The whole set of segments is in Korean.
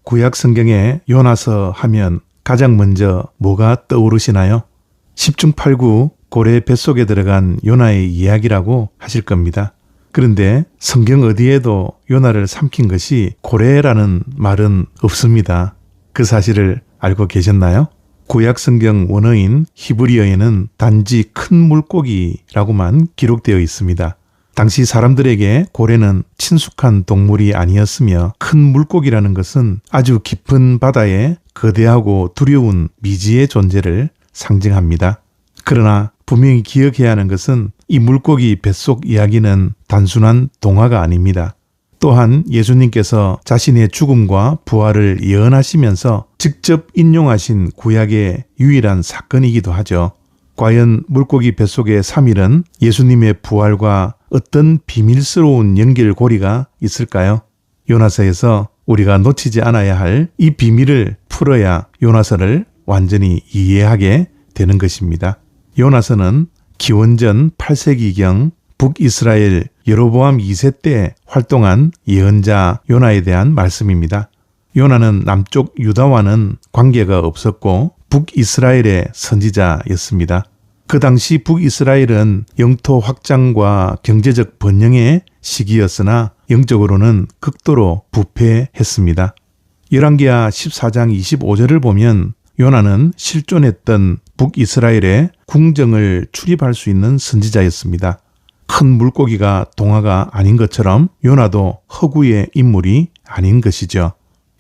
구약 성경에 요나서 하면 가장 먼저 뭐가 떠오르시나요? 10중 8구 고래 뱃속에 들어간 요나의 이야기라고 하실 겁니다. 그런데 성경 어디에도 요나를 삼킨 것이 고래라는 말은 없습니다. 그 사실을 알고 계셨나요? 구약 성경 원어인 히브리어에는 단지 큰 물고기라고만 기록되어 있습니다. 당시 사람들에게 고래는 친숙한 동물이 아니었으며 큰 물고기라는 것은 아주 깊은 바다에 거대하고 두려운 미지의 존재를 상징합니다. 그러나 분명히 기억해야 하는 것은 이 물고기 뱃속 이야기는 단순한 동화가 아닙니다. 또한 예수님께서 자신의 죽음과 부활을 예언하시면서 직접 인용하신 구약의 유일한 사건이기도 하죠. 과연 물고기 뱃속의 3일은 예수님의 부활과 어떤 비밀스러운 연결고리가 있을까요? 요나서에서 우리가 놓치지 않아야 할 이 비밀을 풀어야 요나서를 완전히 이해하게 되는 것입니다. 요나서는 기원전 8세기경 북이스라엘 여로보암 2세 때 활동한 예언자 요나에 대한 말씀입니다. 요나는 남쪽 유다와는 관계가 없었고 북이스라엘의 선지자였습니다. 그 당시 북이스라엘은 영토 확장과 경제적 번영의 시기였으나 영적으로는 극도로 부패했습니다. 열왕기하 14장 25절을 보면 요나는 실존했던 북이스라엘의 궁정을 출입할 수 있는 선지자였습니다. 큰 물고기가 동화가 아닌 것처럼 요나도 허구의 인물이 아닌 것이죠.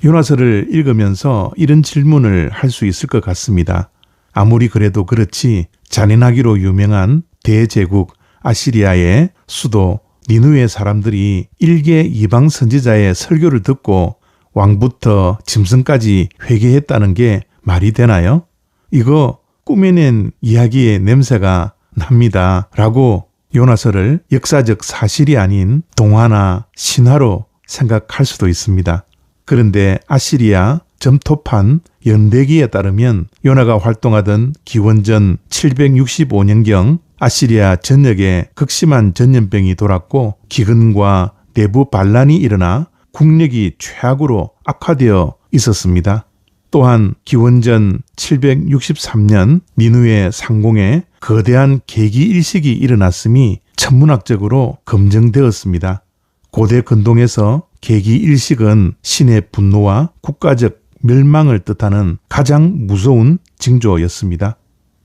요나서를 읽으면서 이런 질문을 할 수 있을 것 같습니다. 아무리 그래도 그렇지 잔인하기로 유명한 대제국 아시리아의 수도 니느웨 사람들이 일개 이방 선지자의 설교를 듣고 왕부터 짐승까지 회개했다는 게 말이 되나요? 이거 꾸며낸 이야기의 냄새가 납니다. 라고 요나서를 역사적 사실이 아닌 동화나 신화로 생각할 수도 있습니다. 그런데 아시리아 점토판 연대기에 따르면 요나가 활동하던 기원전 765년경 아시리아 전역에 극심한 전염병이 돌았고 기근과 내부 반란이 일어나 국력이 최악으로 악화되어 있었습니다. 또한 기원전 763년 니느웨 상공에 거대한 계기일식이 일어났음이 천문학적으로 검증되었습니다. 고대 근동에서 계기일식은 신의 분노와 국가적 멸망을 뜻하는 가장 무서운 징조였습니다.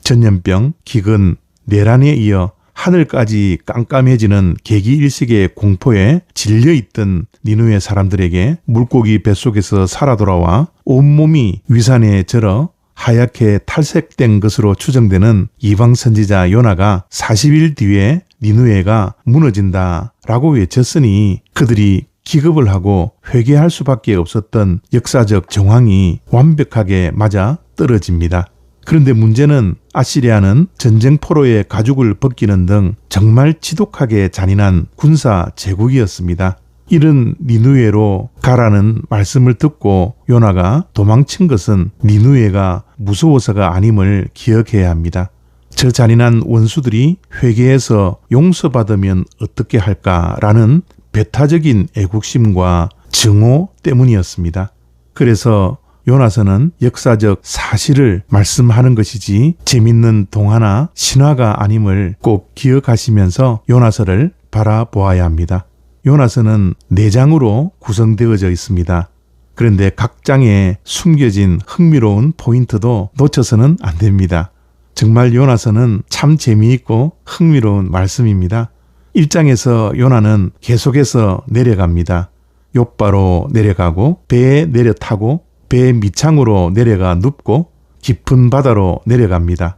전염병, 기근, 내란에 이어 하늘까지 깜깜해지는 계기일식의 공포에 질려있던 니느웨 사람들에게 물고기 뱃속에서 살아 돌아와 온몸이 위산에 절어 하얗게 탈색된 것으로 추정되는 이방 선지자 요나가 40일 뒤에 니느웨가 무너진다라고 외쳤으니 그들이 기겁을 하고 회개할 수밖에 없었던 역사적 정황이 완벽하게 맞아 떨어집니다. 그런데 문제는 아시리아는 전쟁 포로의 가죽을 벗기는 등 정말 지독하게 잔인한 군사 제국이었습니다. 이런 니느웨로 가라는 말씀을 듣고 요나가 도망친 것은 니느웨가 무서워서가 아님을 기억해야 합니다. 저 잔인한 원수들이 회개해서 용서받으면 어떻게 할까라는 배타적인 애국심과 증오 때문이었습니다. 그래서 요나서는 역사적 사실을 말씀하는 것이지 재밌는 동화나 신화가 아님을 꼭 기억하시면서 요나서를 바라보아야 합니다. 요나서는 4장으로 구성되어져 있습니다. 그런데 각 장에 숨겨진 흥미로운 포인트도 놓쳐서는 안 됩니다. 정말 요나서는 참 재미있고 흥미로운 말씀입니다. 1장에서 요나는 계속해서 내려갑니다. 욥바로 내려가고 배에 내려 타고 배 밑창으로 내려가 눕고 깊은 바다로 내려갑니다.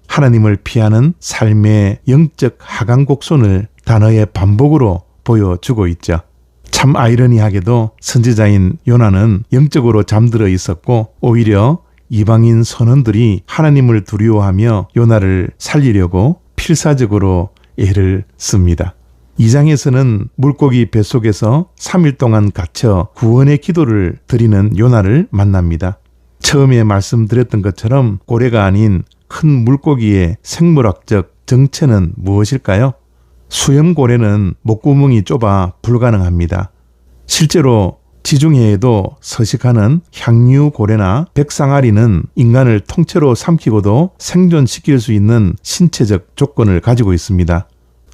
하나님을 피하는 삶의 영적 하강곡선을 단어의 반복으로 보여주고 있죠. 참 아이러니하게도 선지자인 요나는 영적으로 잠들어 있었고 오히려 이방인 선원들이 하나님을 두려워하며 요나를 살리려고 필사적으로 애를 씁니다. 2장에서는 물고기 뱃속에서 3일 동안 갇혀 구원의 기도를 드리는 요나를 만납니다. 처음에 말씀드렸던 것처럼 고래가 아닌 큰 물고기의 생물학적 정체는 무엇일까요? 수염고래는 목구멍이 좁아 불가능합니다. 실제로 지중해에도 서식하는 향유고래나 백상아리는 인간을 통째로 삼키고도 생존시킬 수 있는 신체적 조건을 가지고 있습니다.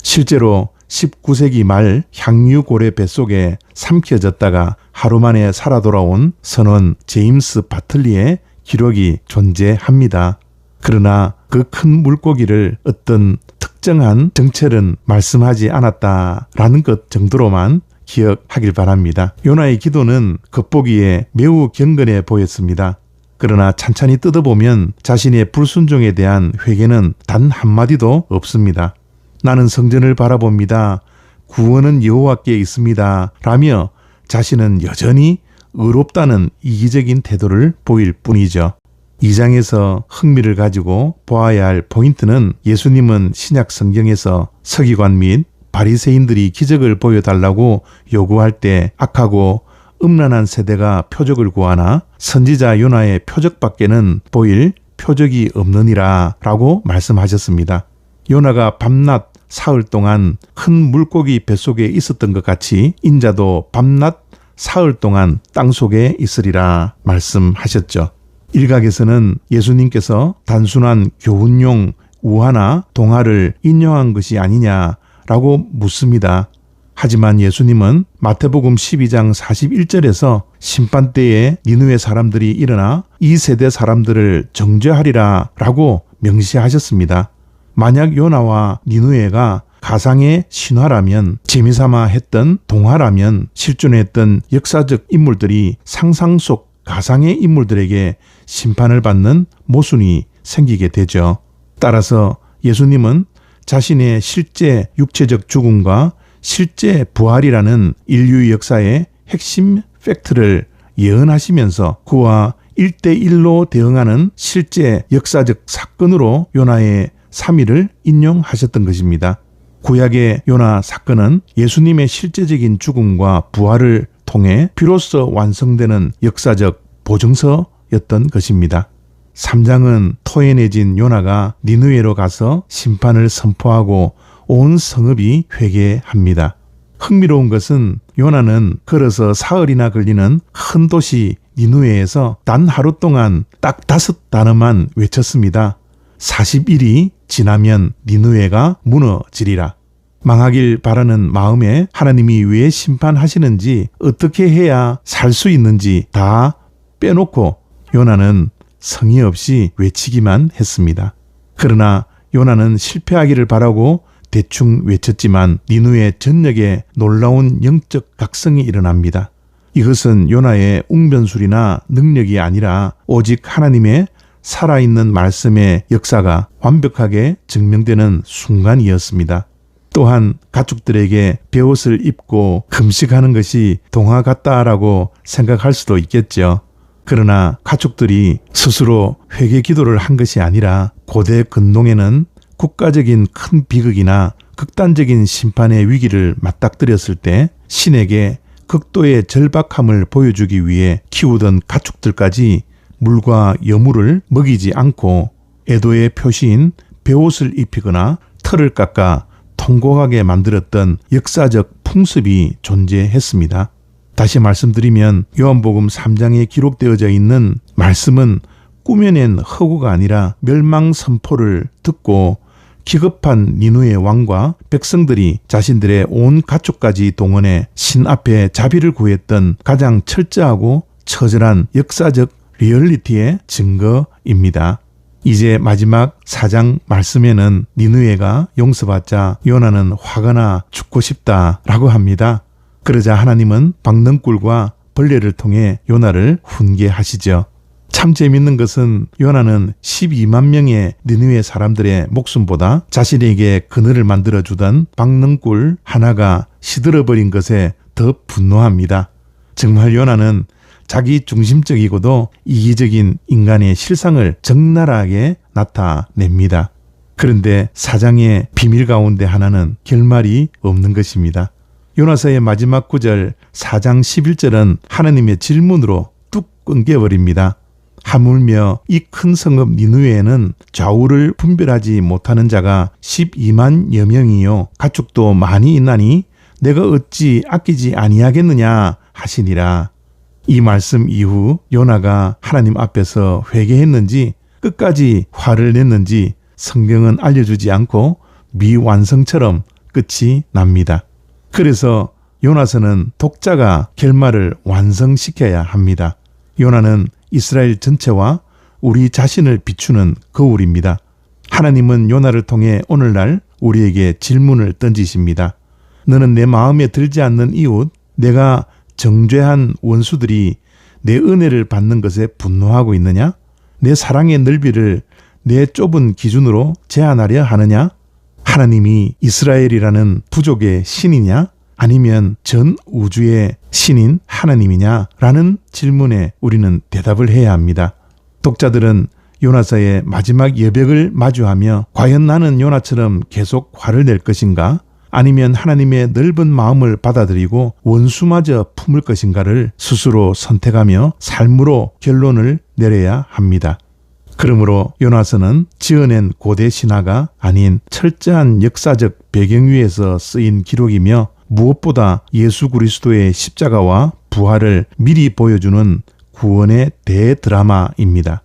실제로 19세기 말 향유고래 뱃속에 삼켜졌다가 하루 만에 살아 돌아온 선원 제임스 바틀리의 기록이 존재합니다. 그러나 그 큰 물고기를 어떤 특정한 정체는 말씀하지 않았다라는 것 정도로만 기억하길 바랍니다. 요나의 기도는 겉보기에 매우 경건해 보였습니다. 그러나 찬찬히 뜯어보면 자신의 불순종에 대한 회개는 단 한마디도 없습니다. 나는 성전을 바라봅니다. 구원은 여호와께 있습니다. 라며 자신은 여전히 의롭다는 이기적인 태도를 보일 뿐이죠. 2장에서 흥미를 가지고 보아야 할 포인트는 예수님은 신약 성경에서 서기관 및 바리새인들이 기적을 보여달라고 요구할 때 악하고 음란한 세대가 표적을 구하나 선지자 요나의 표적밖에는 보일 표적이 없느니라 라고 말씀하셨습니다. 요나가 밤낮 사흘 동안 큰 물고기 뱃속에 있었던 것 같이 인자도 밤낮 사흘 동안 땅속에 있으리라 말씀하셨죠. 일각에서는 예수님께서 단순한 교훈용 우화나 동화를 인용한 것이 아니냐라고 묻습니다. 하지만 예수님은 마태복음 12장 41절에서 심판 때에 니느웨 사람들이 일어나 이 세대 사람들을 정죄하리라 라고 명시하셨습니다. 만약 요나와 니느웨가 가상의 신화라면, 재미삼아 했던 동화라면 실존했던 역사적 인물들이 상상 속 가상의 인물들에게 심판을 받는 모순이 생기게 되죠. 따라서 예수님은 자신의 실제 육체적 죽음과 실제 부활이라는 인류 역사의 핵심 팩트를 예언하시면서 그와 1대1로 대응하는 실제 역사적 사건으로 요나의 3일을 인용하셨던 것입니다. 구약의 요나 사건은 예수님의 실제적인 죽음과 부활을 통해 비로소 완성되는 역사적 보증서였던 것입니다. 3장은 토해내진 요나가 니느웨로 가서 심판을 선포하고 온 성읍이 회개합니다. 흥미로운 것은 요나는 걸어서 사흘이나 걸리는 큰 도시 니느웨에서 단 하루 동안 딱 5단어만 외쳤습니다. 40일이 지나면 니느웨가 무너지리라. 망하길 바라는 마음에 하나님이 왜 심판하시는지, 어떻게 해야 살 수 있는지 다 빼놓고 요나는 성의 없이 외치기만 했습니다. 그러나 요나는 실패하기를 바라고 대충 외쳤지만 니느웨 전역에 놀라운 영적 각성이 일어납니다. 이것은 요나의 웅변술이나 능력이 아니라 오직 하나님의 살아있는 말씀의 역사가 완벽하게 증명되는 순간이었습니다. 또한 가축들에게 베옷을 입고 금식하는 것이 동화 같다라고 생각할 수도 있겠죠. 그러나 가축들이 스스로 회개 기도를 한 것이 아니라 고대 근동에는 국가적인 큰 비극이나 극단적인 심판의 위기를 맞닥뜨렸을 때 신에게 극도의 절박함을 보여주기 위해 키우던 가축들까지 물과 여물을 먹이지 않고 애도의 표시인 베옷을 입히거나 털을 깎아 통곡하게 만들었던 역사적 풍습이 존재했습니다. 다시 말씀드리면 요한복음 3장에 기록되어져 있는 말씀은 꾸며낸 허구가 아니라 멸망 선포를 듣고 기급한 니느웨 왕과 백성들이 자신들의 온 가축까지 동원해 신 앞에 자비를 구했던 가장 철저하고 처절한 역사적 리얼리티의 증거입니다. 이제 마지막 4장 말씀에는 니느웨가 용서받자 요나는 화가 나 죽고 싶다라고 합니다. 그러자 하나님은 박넝굴과 벌레를 통해 요나를 훈계하시죠. 참 재밌는 것은 요나는 12만 명의 니느웨 사람들의 목숨보다 자신에게 그늘을 만들어주던 박넝굴 하나가 시들어버린 것에 더 분노합니다. 정말 요나는 자기 중심적이고도 이기적인 인간의 실상을 적나라하게 나타냅니다. 그런데 4장의 비밀 가운데 하나는 결말이 없는 것입니다. 요나서의 마지막 구절 4장 11절은 하나님의 질문으로 뚝 끊겨버립니다. 하물며 이 큰 성읍 니느웨에는 좌우를 분별하지 못하는 자가 12만여 명이요 가축도 많이 있나니 내가 어찌 아끼지 아니하겠느냐 하시니라. 이 말씀 이후 요나가 하나님 앞에서 회개했는지 끝까지 화를 냈는지 성경은 알려주지 않고 미완성처럼 끝이 납니다. 그래서 요나서는 독자가 결말을 완성시켜야 합니다. 요나는 이스라엘 전체와 우리 자신을 비추는 거울입니다. 하나님은 요나를 통해 오늘날 우리에게 질문을 던지십니다. 너는 내 마음에 들지 않는 이웃, 내가 정죄한 원수들이 내 은혜를 받는 것에 분노하고 있느냐? 내 사랑의 넓이를 내 좁은 기준으로 제한하려 하느냐? 하나님이 이스라엘이라는 부족의 신이냐? 아니면 전 우주의 신인 하나님이냐? 라는 질문에 우리는 대답을 해야 합니다. 독자들은 요나서의 마지막 여백을 마주하며 과연 나는 요나처럼 계속 화를 낼 것인가? 아니면 하나님의 넓은 마음을 받아들이고 원수마저 품을 것인가를 스스로 선택하며 삶으로 결론을 내려야 합니다. 그러므로 요나서는 지어낸 고대 신화가 아닌 철저한 역사적 배경 위에서 쓰인 기록이며 무엇보다 예수 그리스도의 십자가와 부활을 미리 보여주는 구원의 대드라마입니다.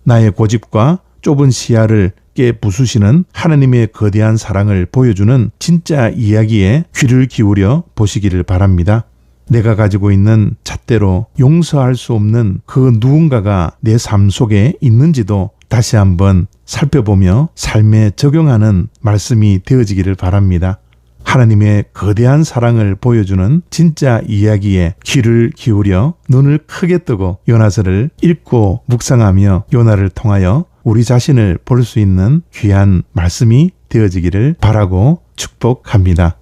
나의 고집과 좁은 시야를 깨부수시는 하나님의 거대한 사랑을 보여주는 진짜 이야기에 귀를 기울여 보시기를 바랍니다. 내가 가지고 있는 잣대로 용서할 수 없는 그 누군가가 내 삶 속에 있는지도 다시 한번 살펴보며 삶에 적용하는 말씀이 되어지기를 바랍니다. 하나님의 거대한 사랑을 보여주는 진짜 이야기에 귀를 기울여 눈을 크게 뜨고 요나서를 읽고 묵상하며 요나를 통하여 우리 자신을 볼 수 있는 귀한 말씀이 되어지기를 바라고 축복합니다.